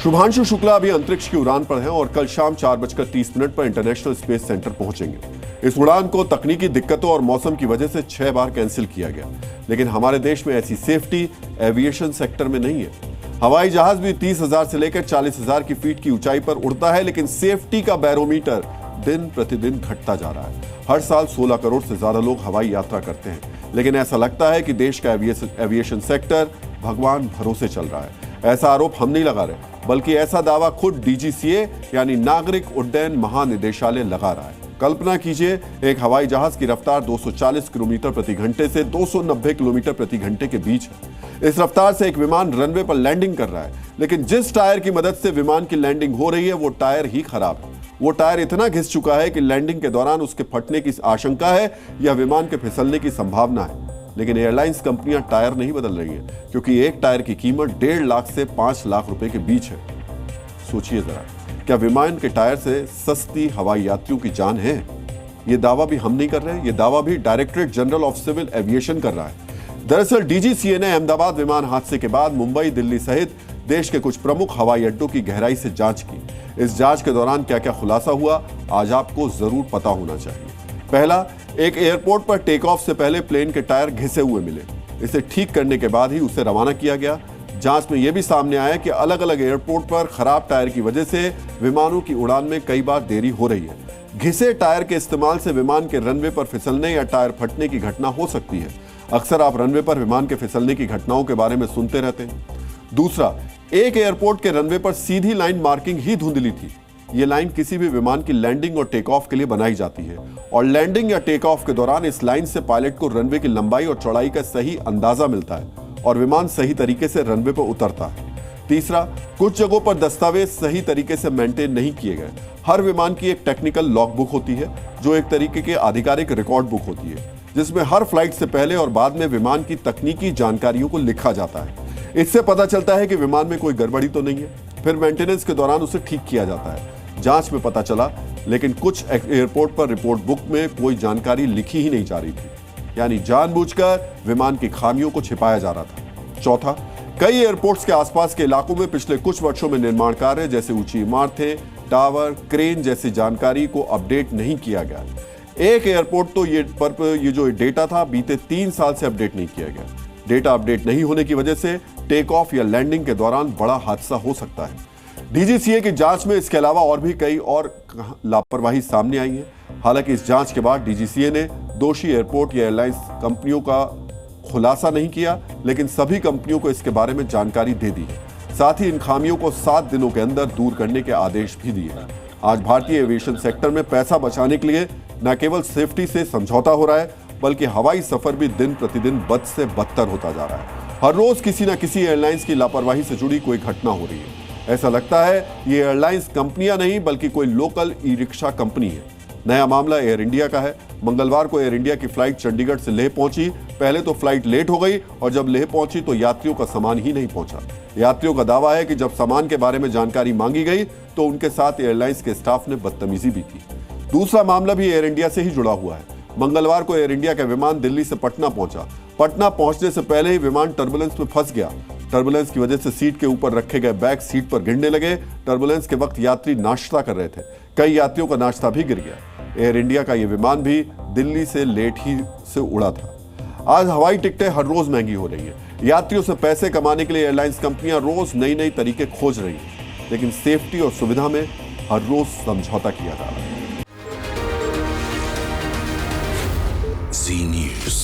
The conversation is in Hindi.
शुभांशु शुक्ला अभी अंतरिक्ष की उड़ान पर हैं और कल शाम 4:30 पर इंटरनेशनल स्पेस सेंटर पहुंचेंगे। इस उड़ान को तकनीकी दिक्कतों और मौसम की वजह से 6 बार कैंसिल किया गया, लेकिन हमारे देश में ऐसी सेफ्टी एविएशन सेक्टर में नहीं है। हवाई जहाज भी 30,000 से लेकर 40,000 की फीट की ऊंचाई पर उड़ता है, लेकिन सेफ्टी का बैरोमीटर दिन प्रतिदिन घटता जा रहा है। हर साल 16 करोड़ से ज्यादा लोग हवाई यात्रा करते हैं, लेकिन ऐसा लगता है कि देश का एविएशन सेक्टर भगवान भरोसे चल रहा है। ऐसा आरोप हम नहीं लगा रहे, बल्कि ऐसा दावा खुद डीजीसीए यानी नागरिक उड्डयन महानिदेशालय लगा रहा है। कल्पना कीजिए, एक हवाई जहाज की रफ्तार 240 किलोमीटर प्रति घंटे से 290 किलोमीटर प्रति घंटे के बीच है। इस रफ्तार से एक विमान रनवे पर लैंडिंग कर रहा है, लेकिन जिस टायर की मदद से विमान की लैंडिंग हो रही है वो टायर ही खराब है। वो टायर इतना घिस चुका है कि लैंडिंग के दौरान उसके फटने की आशंका है या विमान के फिसलने की संभावना है। लेकिन एयरलाइंस कंपनियां टायर नहीं बदल रही हैं, क्योंकि एक टायर की कीमत 1.5 लाख से 5 लाख रुपए के बीच है। सोचिए जरा, क्या विमान के टायर से सस्ती हवाई यात्रियों की जान है? ये दावा भी हम नहीं कर रहे, ये दावा भी directorate general of civil aviation कर रहा है। दरअसल डीजीसीए ने अहमदाबाद विमान हादसे के बाद मुंबई, दिल्ली सहित देश के कुछ प्रमुख हवाई अड्डों की गहराई से जांच की। इस जांच के दौरान क्या क्या खुलासा हुआ, आज आपको जरूर पता होना चाहिए। पहला, एक एयरपोर्ट पर टेक ऑफ से पहले प्लेन के टायर घिसे हुए मिले। इसे ठीक करने के बाद ही उसे रवाना किया गया। जांच में यह भी सामने आया कि अलग अलग एयरपोर्ट पर खराब टायर की वजह से विमानों की उड़ान में कई बार देरी हो रही है। घिसे टायर के इस्तेमाल से विमान के रनवे पर फिसलने या टायर फटने की घटना हो सकती है। अक्सर आप रनवे पर विमान के फिसलने की घटनाओं के बारे में सुनते रहते हैं। दूसरा, एक एयरपोर्ट के रनवे पर सीधी लाइन मार्किंग ही धुंधली थी। ये लाइन किसी भी विमान की लैंडिंग और टेक ऑफ के लिए बनाई जाती है, और लैंडिंग या टेक ऑफ के दौरान इस लाइन से पायलट को रनवे की लंबाई और चौड़ाई का सही अंदाजा मिलता है और विमान सही तरीके से रनवे पर उतरता है। तीसरा, कुछ जगहों पर दस्तावेज सही तरीके से मेंटेन नहीं किए गए। हर विमान की एक टेक्निकल लॉग बुक होती है, जो एक तरीके की आधिकारिक रिकॉर्ड बुक होती है, जिसमें हर फ्लाइट से पहले और बाद में विमान की तकनीकी जानकारियों को लिखा जाता है। इससे पता चलता है कि विमान में कोई गड़बड़ी तो नहीं है। फिर मेंटेनेंस के दौरान उसे ठीक किया जाता है। जांच में पता चला, लेकिन कुछ एयरपोर्ट पर रिपोर्ट बुक में कोई जानकारी लिखी ही नहीं जा रही थी, यानी जानबूझकर विमान की खामियों को छिपाया जा रहा था। चौथा, कई एयरपोर्ट्स के आसपास के इलाकों में पिछले कुछ वर्षों में निर्माण कार्य जैसे ऊंची इमारतें, टावर, क्रेन जैसी जानकारी को अपडेट नहीं किया गया। एक एयरपोर्ट तो ये जो डेटा था बीते 3 साल से अपडेट नहीं किया गया। डेटा अपडेट नहीं होने की वजह से टेक ऑफ या लैंडिंग के दौरान बड़ा हादसा हो सकता है। डीजीसीए की जांच में इसके अलावा और भी कई और लापरवाही सामने आई है। हालांकि इस जांच के बाद डीजीसीए ने दोषी एयरपोर्ट या एयरलाइंस कंपनियों का खुलासा नहीं किया, लेकिन सभी कंपनियों को इसके बारे में जानकारी दे दी है। साथ ही इन खामियों को 7 दिनों के अंदर दूर करने के आदेश भी दिए। आज भारतीय एविएशन सेक्टर में पैसा बचाने के लिए न केवल सेफ्टी से समझौता हो रहा है, बल्कि हवाई सफर भी दिन प्रतिदिन बद से बदतर होता जा रहा है। हर रोज किसी न किसी एयरलाइंस की लापरवाही से जुड़ी कोई घटना हो रही है। ऐसा लगता है ये एयरलाइंस कंपनियां नहीं, बल्कि कोई लोकल ई रिक्शा कंपनी है। नया मामला एयर इंडिया का है। मंगलवार को एयर इंडिया की फ्लाइट चंडीगढ़ से लेह पहुंची। पहले तो फ्लाइट लेट हो गई, और जब लेह पहुंची तो यात्रियों का सामान ही नहीं पहुंचा। यात्रियों का दावा है कि जब सामान के बारे में जानकारी मांगी गई तो उनके साथ एयरलाइंस के स्टाफ ने बदतमीजी भी की। दूसरा मामला भी एयर इंडिया से ही जुड़ा हुआ है। मंगलवार को एयर इंडिया का विमान दिल्ली से पटना पहुंचा। पटना पहुंचने से पहले ही विमान टर्बुलेंस में फंस गया। टर्बुलेंस की वजह से सीट के ऊपर रखे गए बैग सीट पर गिरने लगे। टर्बुलेंस के वक्त यात्री नाश्ता कर रहे थे। कई यात्रियों का नाश्ता भी गिर गया। एयर इंडिया का यह विमान भी दिल्ली से लेट ही से उड़ा था। आज हवाई टिकटें हर रोज महंगी हो रही है। यात्रियों से पैसे कमाने के लिए एयरलाइंस कंपनियां रोज नई नई तरीके खोज रही हैं, लेकिन सेफ्टी और सुविधा में हर रोज समझौता किया जा रहा है। Zee News.